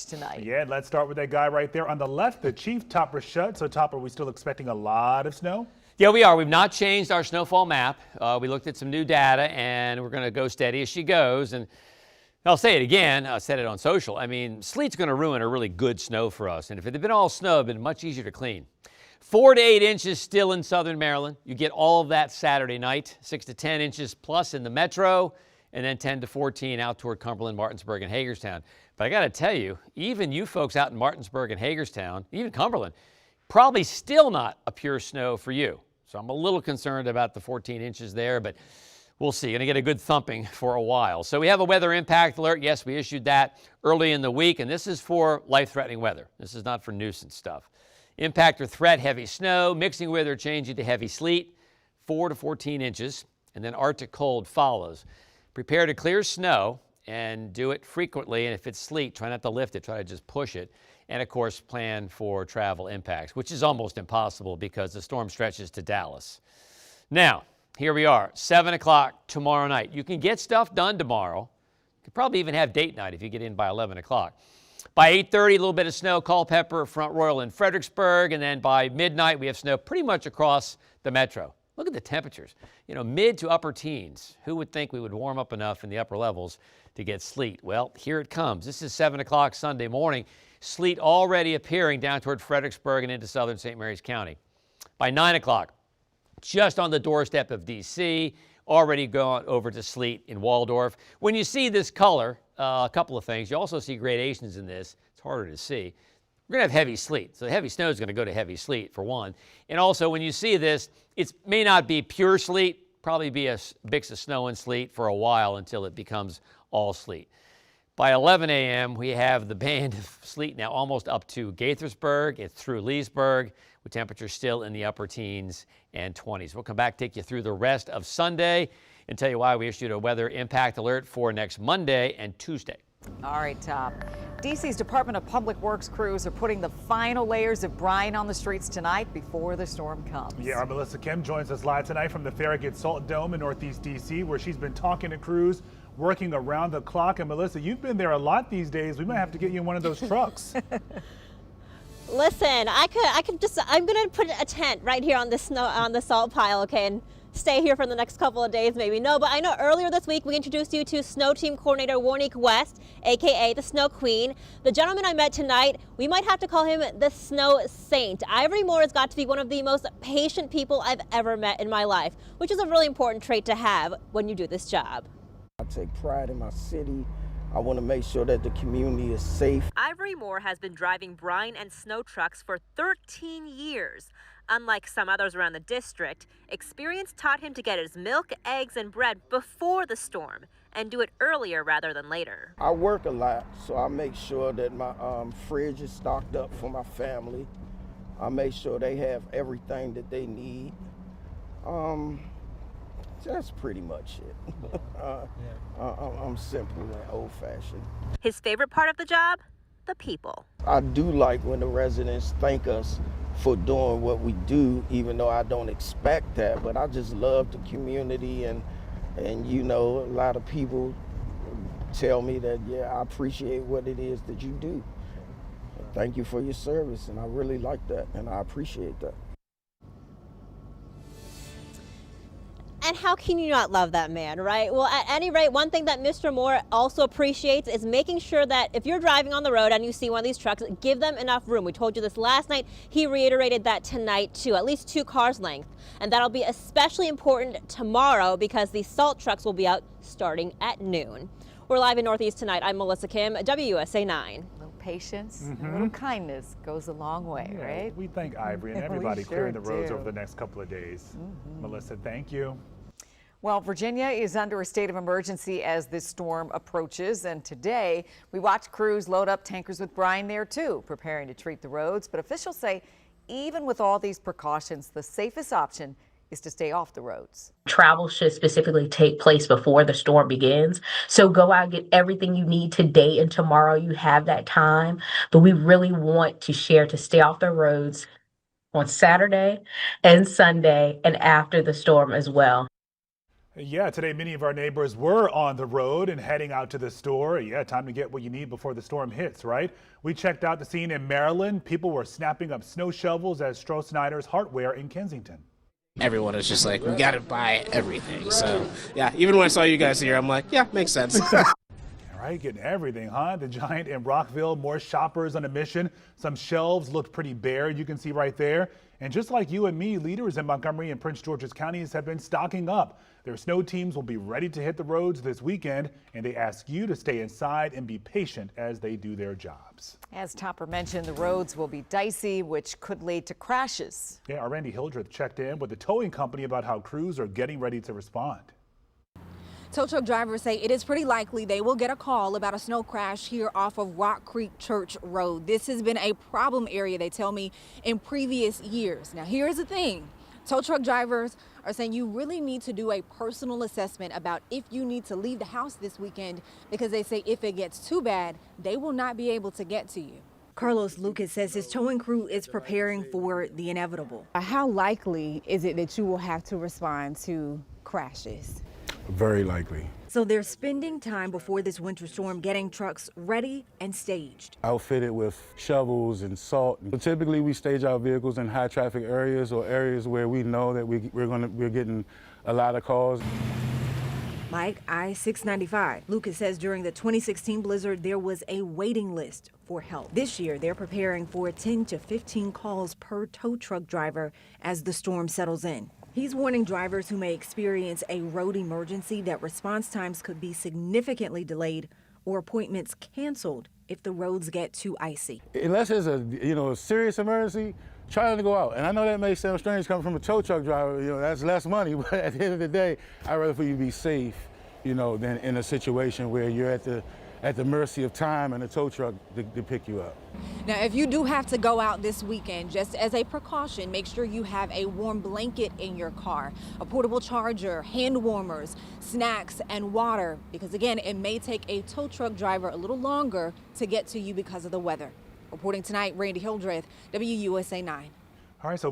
tonight. Yeah, let's start with that guy right there on the left, the Chief, Topper Shut. So, Topper, are we still expecting a lot of snow? Yeah, we are. We've not changed our snowfall map. We looked at some new data, and we're going to go steady as she goes. And I'll say it again. I said it on social. I mean, sleet's going to ruin a really good snow for us. And if it had been all snow, it would have been much easier to clean. 4 to 8 inches still in southern Maryland. You get all of that Saturday night. 6 to 10 inches plus in the metro, and then 10 to 14 out toward Cumberland, Martinsburg, and Hagerstown. But I got to tell you, even you folks out in Martinsburg and Hagerstown, even Cumberland, probably still not a pure snow for you. So I'm a little concerned about the 14 inches there, but we'll see. Going to get a good thumping for a while. So we have a weather impact alert. Yes, we issued that early in the week, and this is for life-threatening weather. This is not for nuisance stuff. Impact or threat, heavy snow, mixing with or changing to heavy sleet, 4 to 14 inches, and then Arctic cold follows. Prepare to clear snow and do it frequently, and if it's sleet, try not to lift it, try to just push it. And of course, plan for travel impacts, which is almost impossible because the storm stretches to Dallas. Now, here we are, 7 o'clock tomorrow night. You can get stuff done tomorrow. You could probably even have date night if you get in by 11 o'clock. By 8:30, a little bit of snow, Culpeper, Front Royal, and Fredericksburg. And then by midnight, we have snow pretty much across the metro. Look at the temperatures, mid to upper teens. Who would think we would warm up enough in the upper levels to get sleet? Well, here it comes. This is 7 o'clock Sunday morning. Sleet already appearing down toward Fredericksburg and into southern St. Mary's County. By 9 o'clock, just on the doorstep of D.C., already going over to sleet in Waldorf. When you see this color, a couple of things. You also see gradations in this. It's harder to see. We're going to have heavy sleet. So the heavy snow is going to go to heavy sleet, for one. And also, when you see this, it may not be pure sleet, probably be a mix of snow and sleet for a while until it becomes all sleet. By 11 a.m., we have the band of sleet now almost up to Gaithersburg. It's through Leesburg, with temperatures still in the upper teens and 20s. We'll come back, take you through the rest of Sunday, and tell you why we issued a weather impact alert for next Monday and Tuesday. All right, Top. D.C.'s Department of Public Works crews are putting the final layers of brine on the streets tonight before the storm comes. Yeah, our Melissa Kim joins us live tonight from the Farragut Salt Dome in Northeast D.C., where she's been talking to crews working around the clock. And Melissa, you've been there a lot these days. We might have to get you in one of those trucks. Listen, I'm gonna put a tent right here on the salt pile, okay, and stay here for the next couple of days, maybe. No, but I know earlier this week we introduced you to Snow Team Coordinator Warnique West, aka the Snow Queen. The gentleman I met tonight, we might have to call him the Snow Saint. Ivory Moore has got to be one of the most patient people I've ever met in my life, which is a really important trait to have when you do this job. I take pride in my city. I want to make sure that the community is safe. Ivory Moore has been driving brine and snow trucks for 13 years. Unlike some others around the district, experience taught him to get his milk, eggs, and bread before the storm and do it earlier rather than later. I work a lot, so I make sure that my fridge is stocked up for my family. I make sure they have everything that they need. That's pretty much it. I'm simple and old-fashioned. His favorite part of the job? The people. I do like when the residents thank us for doing what we do, even though I don't expect that, but I just love the community, and a lot of people tell me that, yeah, I appreciate what it is that you do. Thank you for your service, and I really like that, and I appreciate that. And how can you not love that man, right? Well, at any rate, one thing that Mr. Moore also appreciates is making sure that if you're driving on the road and you see one of these trucks, give them enough room. We told you this last night. He reiterated that tonight too, at least 2 cars length. And that'll be especially important tomorrow because the salt trucks will be out starting at noon. We're live in Northeast tonight. I'm Melissa Kim, WUSA9. Patience and a little kindness goes a long way, right? We thank Ivory and everybody clearing the roads over the next couple of days. Melissa, thank you. Well, Virginia is under a state of emergency as this storm approaches, and today we watched crews load up tankers with brine there too, preparing to treat the roads. But officials say even with all these precautions, the safest option is to stay off the roads. Travel should specifically take place before the storm begins. So go out and get everything you need today and tomorrow. You have that time, but we really want to share to stay off the roads on Saturday and Sunday and after the storm as well. Yeah, today many of our neighbors were on the road and heading out to the store. Yeah, time to get what you need before the storm hits, right? We checked out the scene in Maryland. People were snapping up snow shovels at Stroh-Snyder's Hardware in Kensington. Everyone is just like, we got to buy everything. So, yeah, even when I saw you guys here, I'm like, yeah, makes sense. All right, getting everything, huh? The Giant in Rockville, more shoppers on a mission. Some shelves looked pretty bare, you can see right there. And just like you and me, leaders in Montgomery and Prince George's counties have been stocking up. Their snow teams will be ready to hit the roads this weekend, and they ask you to stay inside and be patient as they do their jobs. As Topper mentioned, the roads will be dicey, which could lead to crashes. Yeah, our Randy Hildreth checked in with the towing company about how crews are getting ready to respond. Tow truck drivers say it is pretty likely they will get a call about a snow crash here off of Rock Creek Church Road. This has been a problem area, they tell me, in previous years. Now, here's the thing. Tow truck drivers are saying you really need to do a personal assessment about if you need to leave the house this weekend, because they say if it gets too bad, they will not be able to get to you. Carlos Lucas says his towing crew is preparing for the inevitable. How likely is it that you will have to respond to crashes? Very likely. So they're spending time before this winter storm getting trucks ready and staged. Outfitted with shovels and salt. But typically we stage our vehicles in high traffic areas or areas where we know that we're getting a lot of calls. Like I-695, Lucas says during the 2016 blizzard, there was a waiting list for help. This year, they're preparing for 10 to 15 calls per tow truck driver as the storm settles in. He's warning drivers who may experience a road emergency that response times could be significantly delayed or appointments canceled if the roads get too icy. Unless there's a serious emergency, try not to go out. And I know that may sound strange coming from a tow truck driver, that's less money, but at the end of the day, I'd rather for you to be safe, than in a situation where you're at the mercy of time and a tow truck to pick you up. Now, if you do have to go out this weekend, just as a precaution, make sure you have a warm blanket in your car, a portable charger, hand warmers, snacks, and water, because again, it may take a tow truck driver a little longer to get to you because of the weather. Reporting tonight, Randy Hildreth, WUSA 9. All right, so